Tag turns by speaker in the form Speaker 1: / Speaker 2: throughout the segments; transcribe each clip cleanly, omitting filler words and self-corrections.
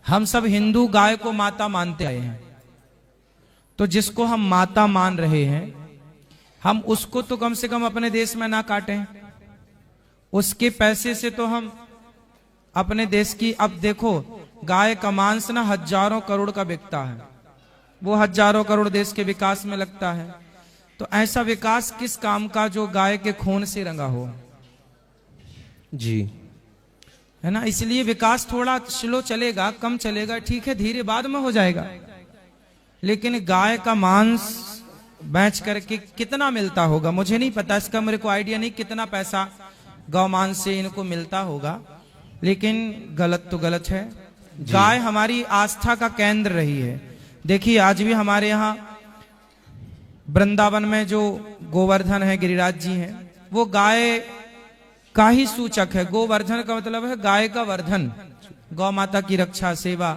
Speaker 1: हम सब हिंदू गाय को माता मानते आए हैं, तो जिसको हम माता मान रहे हैं, हम उसको तो कम से कम अपने देश में ना काटें। उसके पैसे से तो हम अपने देश की, अब देखो गाय का मांस ना हजारों करोड़ का बिकता है, वो हजारों करोड़ देश के विकास में लगता है। तो ऐसा विकास किस काम का जो गाय के खून से रंगा हो,
Speaker 2: जी
Speaker 1: है ना। इसलिए विकास थोड़ा स्लो चलेगा, कम चलेगा, ठीक है, धीरे बाद में हो जाएगा। लेकिन गाय का मांस बेच करके कितना मिलता होगा मुझे नहीं पता, इसका मेरे को आइडिया नहीं कितना पैसा गौ मांस से इनको मिलता होगा, लेकिन गलत तो गलत है। गाय हमारी आस्था का केंद्र रही है। देखिए आज भी हमारे यहाँ वृंदावन में जो गोवर्धन है, गिरिराज जी हैं, वो गाय का ही सूचक है। गोवर्धन का मतलब है गाय का वर्धन, गौ माता की रक्षा सेवा।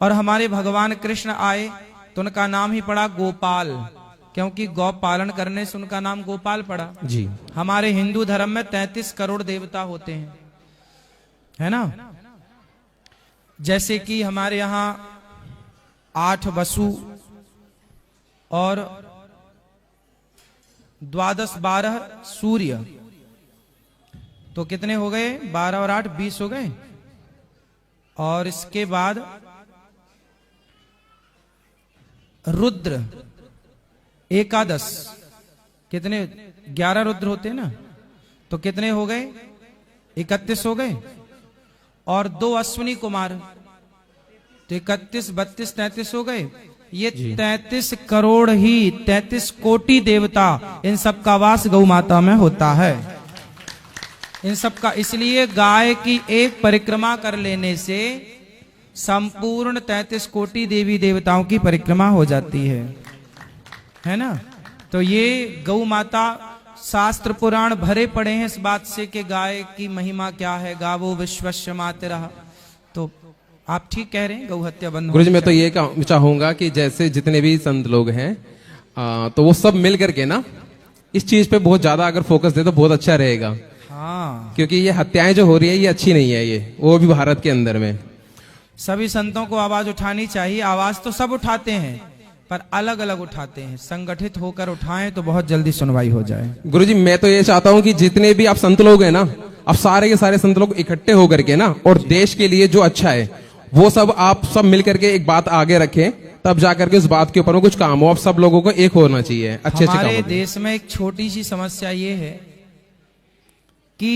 Speaker 1: और हमारे भगवान कृष्ण आए तो उनका नाम ही पड़ा गोपाल, क्योंकि गौ पालन करने से उनका नाम गोपाल पड़ा।
Speaker 2: जी
Speaker 1: हमारे हिंदू धर्म में 33 करोड़ देवता होते हैं, है ना। जैसे कि हमारे यहाँ 8 वसु और 12 सूर्य, तो कितने हो गए? 12 और 8 20 हो गए। और इसके बाद रुद्र 11, कितने? 11 रुद्र होते हैं ना, तो कितने हो गए? 31 हो गए। और 2 अश्विनी कुमार, तो 31 32 33 हो गए। ये 33 करोड़ ही 33 कोटि देवता, इन सब का वास गौ माता में होता है, इन सब का। इसलिए गाय की एक परिक्रमा कर लेने से संपूर्ण 33 कोटि देवी देवताओं की परिक्रमा हो जाती है ना। तो ये गौ माता, शास्त्र पुराण भरे पड़े हैं इस बात से कि गाय की महिमा क्या है, गावो विश्वस्य मातरः। तो आप ठीक कह रहे हैं, गौ हत्या बंद।
Speaker 2: गुरुजी मैं तो ये चाहूंगा कि जैसे जितने भी संत लोग हैं तो वो सब मिल करके ना इस चीज पे बहुत ज्यादा अगर फोकस दे तो बहुत अच्छा रहेगा।
Speaker 1: हाँ,
Speaker 2: क्योंकि ये हत्याएं जो हो रही है ये अच्छी नहीं है, ये वो भी भारत के अंदर में।
Speaker 1: सभी संतों को आवाज उठानी चाहिए। आवाज तो सब उठाते हैं पर अलग अलग उठाते हैं, संगठित होकर उठाएं तो बहुत जल्दी सुनवाई हो जाए।
Speaker 2: गुरुजी मैं तो ये चाहता हूँ कि जितने भी आप संत लोग हैं ना, अब सारे के सारे संत लोग इकट्ठे होकर के ना, और देश के लिए जो अच्छा है वो सब आप सब मिलकर के एक बात आगे रखें, तब जाकर के उस बात के ऊपर में कुछ काम हो। अब सब लोगों को एक होना चाहिए अच्छे
Speaker 1: हमारे देश में एक छोटी सी समस्या ये है कि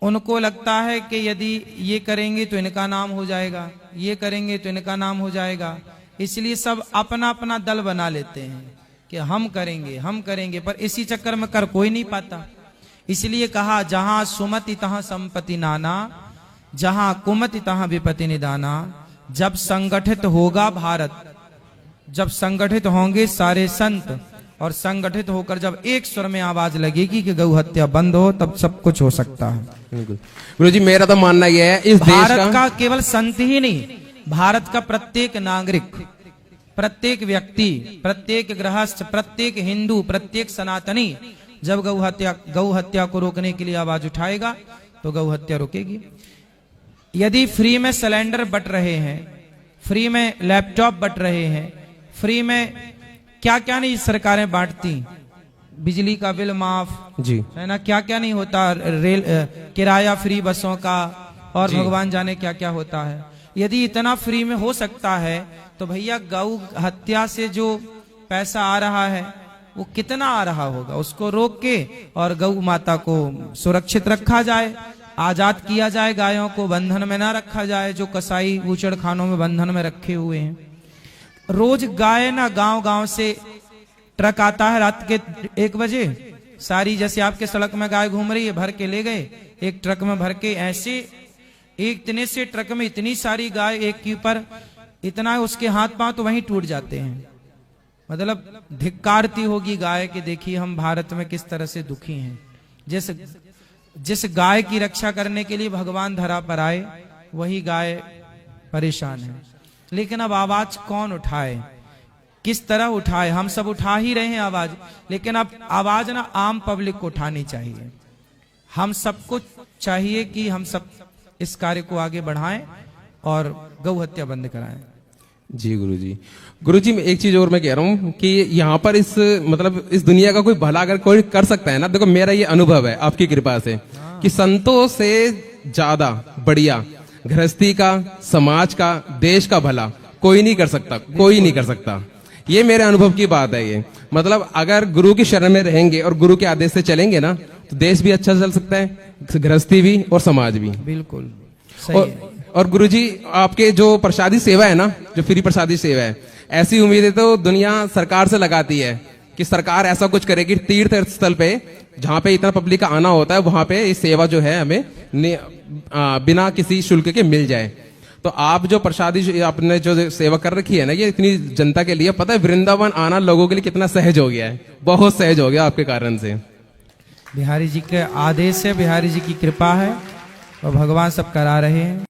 Speaker 1: उनको लगता है कि यदि ये करेंगे तो इनका नाम हो जाएगा, ये करेंगे तो इनका नाम हो जाएगा। इसलिए सब अपना अपना दल बना लेते हैं कि हम करेंगे हम करेंगे, पर इसी चक्कर में कर कोई नहीं पाता। इसलिए कहा जहां सुमति तहां संपत्ति नाना, जहां कुमति तहां विपत्ति निदाना। जब संगठित होगा भारत, जब संगठित होंगे सारे संत और संगठित होकर जब एक स्वर में आवाज लगेगी कि गौ हत्या बंद हो, तब सब कुछ हो सकता है।
Speaker 2: गुरुजी मेरा तो मानना यह है इस
Speaker 1: भारत का केवल संत ही नहीं, भारत का प्रत्येक नागरिक, प्रत्येक व्यक्ति, प्रत्येक गृहस्थ, प्रत्येक हिंदू, प्रत्येक सनातनी जब गौ हत्या को रोकने के लिए आवाज उठाएगा तो गौ हत्या रुकेगी। यदि फ्री में सिलेंडर बट रहे हैं, फ्री में लैपटॉप बट रहे हैं, फ्री में क्या क्या नहीं सरकारें बांटती, बिजली का बिल माफ,
Speaker 2: जी
Speaker 1: है ना, क्या क्या नहीं होता, रेल किराया फ्री बसों का, और भगवान जाने क्या क्या होता है। यदि इतना फ्री में हो सकता है तो भैया गौ हत्या से जो पैसा आ रहा है वो कितना आ रहा होगा, उसको रोक के और गौ माता को सुरक्षित रखा जाए, आजाद किया जाए, गायों को बंधन में ना रखा जाए जो कसाई ऊचड़ खानों में बंधन में रखे हुए हैं। रोज गाय ना गांव गांव से ट्रक आता है रात के 1 बजे, सारी जैसे आपके सड़क में गाय घूम रही है भर के ले गए, एक ट्रक में भर के, ऐसे एक इतने से ट्रक में इतनी सारी गाय एक के ऊपर, इतना उसके हाथ पांव तो वहीं टूट जाते हैं। मतलब धिक्कारती होगी गाय कि देखिए हम भारत में किस तरह से दुखी हैं। जिस गाय की रक्षा करने के लिए भगवान धरा पर आए वही गाय परेशान है। लेकिन अब आवाज कौन उठाए, किस तरह उठाए? हम सब उठा ही रहे हैं आवाज, लेकिन अब आवाज ना आम पब्लिक को उठानी चाहिए। हम सबको चाहिए कि हम सब इस कार्य को आगे बढ़ाएं और गौ हत्या बंद कराएं।
Speaker 2: जी गुरुजी मैं एक चीज और मैं कह रहा हूँ कि यहाँ पर इस दुनिया का कोई भला अगर कोई कर सकता है ना, देखो मेरा ये अनुभव है आपकी कृपा से कि संतों से ज्यादा बढ़िया गृहस्थी का, समाज का, देश का भला कोई नहीं कर सकता, कोई नहीं कर सकता। ये मेरे अनुभव की बात है। ये मतलब अगर गुरु की शरण में रहेंगे और गुरु के आदेश से चलेंगे ना, तो देश भी अच्छा चल सकता है, गृहस्थी भी और समाज भी।
Speaker 1: बिल्कुल सही है।
Speaker 2: और गुरुजी आपके जो प्रसादी सेवा है ना, जो फ्री प्रसादी सेवा है, ऐसी उम्मीदें तो दुनिया सरकार से लगाती है कि सरकार ऐसा कुछ करे कि तीर्थ स्थल पे जहाँ पे इतना पब्लिक का आना होता है वहां पे ये सेवा जो है हमें बिना किसी शुल्क के मिल जाए। तो आप जो प्रसादी आपने जो सेवा कर रखी है ना, ये इतनी जनता के लिए, पता है वृंदावन आना लोगों के लिए कितना सहज हो गया है, बहुत सहज हो गया आपके कारण से।
Speaker 1: बिहारी जी के आदेश है, बिहारी जी की कृपा है और भगवान सब करा रहे हैं।